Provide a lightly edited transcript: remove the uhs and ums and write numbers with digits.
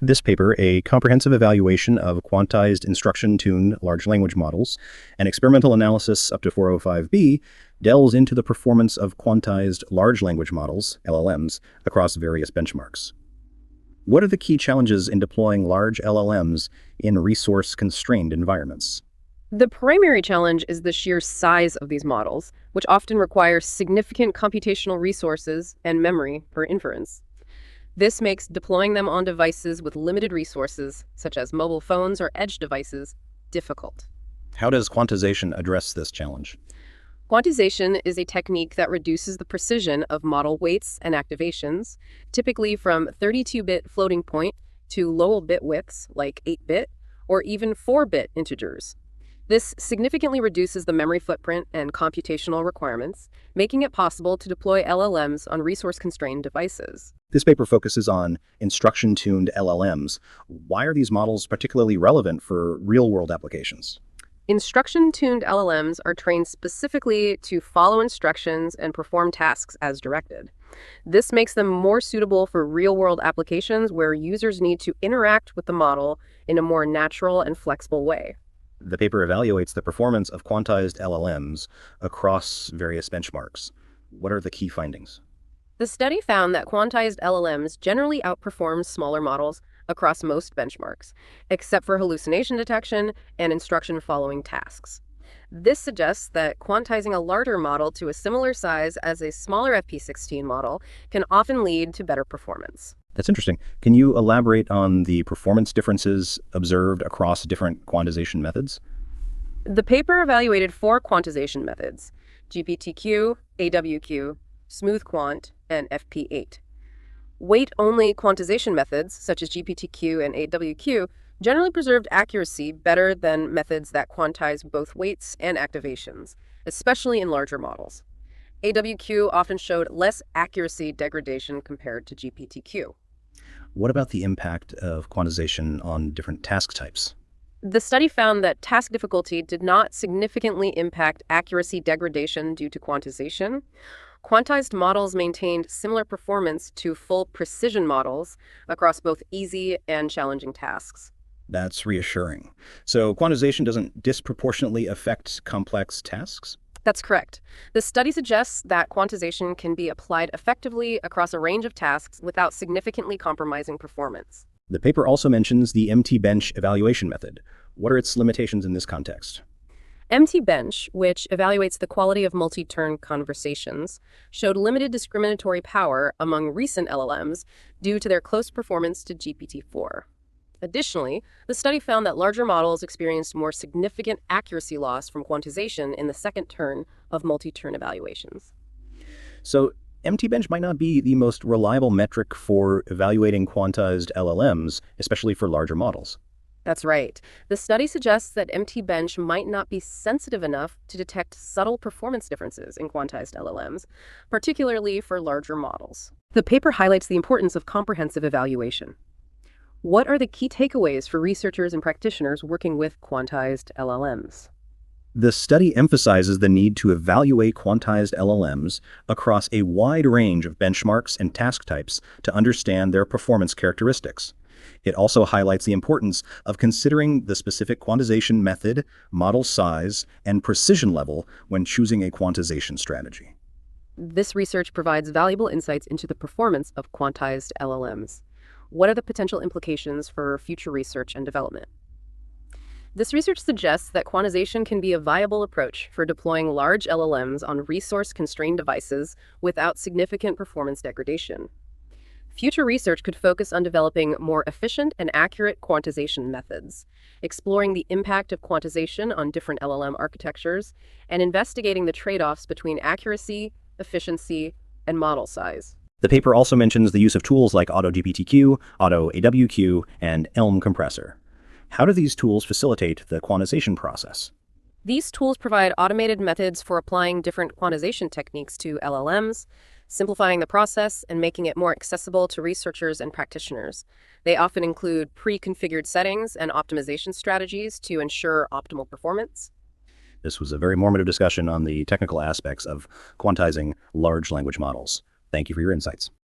This paper, a comprehensive evaluation of quantized instruction-tuned large language models and experimental analysis up to 405B, delves into the performance of quantized large language models, LLMs, across various benchmarks. What are the key challenges in deploying large LLMs in resource-constrained environments? The primary challenge is the sheer size of these models, which often require significant computational resources and memory for inference. This makes deploying them on devices with limited resources, such as mobile phones or edge devices, difficult. How does quantization address this challenge? Quantization is a technique that reduces the precision of model weights and activations, typically from 32-bit floating point to low bit widths like 8-bit or even 4-bit integers. This significantly reduces the memory footprint and computational requirements, making it possible to deploy LLMs on resource-constrained devices. This paper focuses on instruction-tuned LLMs. Why are these models particularly relevant for real-world applications? Instruction-tuned LLMs are trained specifically to follow instructions and perform tasks as directed. This makes them more suitable for real-world applications where users need to interact with the model in a more natural and flexible way. The paper evaluates the performance of quantized LLMs across various benchmarks. What are the key findings? The study found that quantized LLMs generally outperform smaller models across most benchmarks, except for hallucination detection and instruction-following tasks. This suggests that quantizing a larger model to a similar size as a smaller FP16 model can often lead to better performance. That's interesting. Can you elaborate on the performance differences observed across different quantization methods? The paper evaluated 4 quantization methods: GPTQ, AWQ, SmoothQuant, and FP8. Weight-only quantization methods, such as GPTQ and AWQ, generally preserved accuracy better than methods that quantize both weights and activations, especially in larger models. AWQ often showed less accuracy degradation compared to GPTQ. What about the impact of quantization on different task types? The study found that task difficulty did not significantly impact accuracy degradation due to quantization. Quantized models maintained similar performance to full precision models across both easy and challenging tasks. That's reassuring. So quantization doesn't disproportionately affect complex tasks? That's correct. The study suggests that quantization can be applied effectively across a range of tasks without significantly compromising performance. The paper also mentions the MT-bench evaluation method. What are its limitations in this context? MT-bench, which evaluates the quality of multi-turn conversations, showed limited discriminatory power among recent LLMs due to their close performance to GPT-4. Additionally, the study found that larger models experienced more significant accuracy loss from quantization in the second turn of multi-turn evaluations. So MT-bench might not be the most reliable metric for evaluating quantized LLMs, especially for larger models. That's right. The study suggests that MT-bench might not be sensitive enough to detect subtle performance differences in quantized LLMs, particularly for larger models. The paper highlights the importance of comprehensive evaluation. What are the key takeaways for researchers and practitioners working with quantized LLMs? The study emphasizes the need to evaluate quantized LLMs across a wide range of benchmarks and task types to understand their performance characteristics. It also highlights the importance of considering the specific quantization method, model size, and precision level when choosing a quantization strategy. This research provides valuable insights into the performance of quantized LLMs. What are the potential implications for future research and development? This research suggests that quantization can be a viable approach for deploying large LLMs on resource-constrained devices without significant performance degradation. Future research could focus on developing more efficient and accurate quantization methods, exploring the impact of quantization on different LLM architectures, and investigating the trade-offs between accuracy, efficiency, and model size. The paper also mentions the use of tools like AutoGPTQ, AutoAWQ, and Elm compressor. How do these tools facilitate the quantization process? These tools provide automated methods for applying different quantization techniques to LLMs, simplifying the process and making it more accessible to researchers and practitioners. They often include pre-configured settings and optimization strategies to ensure optimal performance. This was a very informative discussion on the technical aspects of quantizing large language models. Thank you for your insights.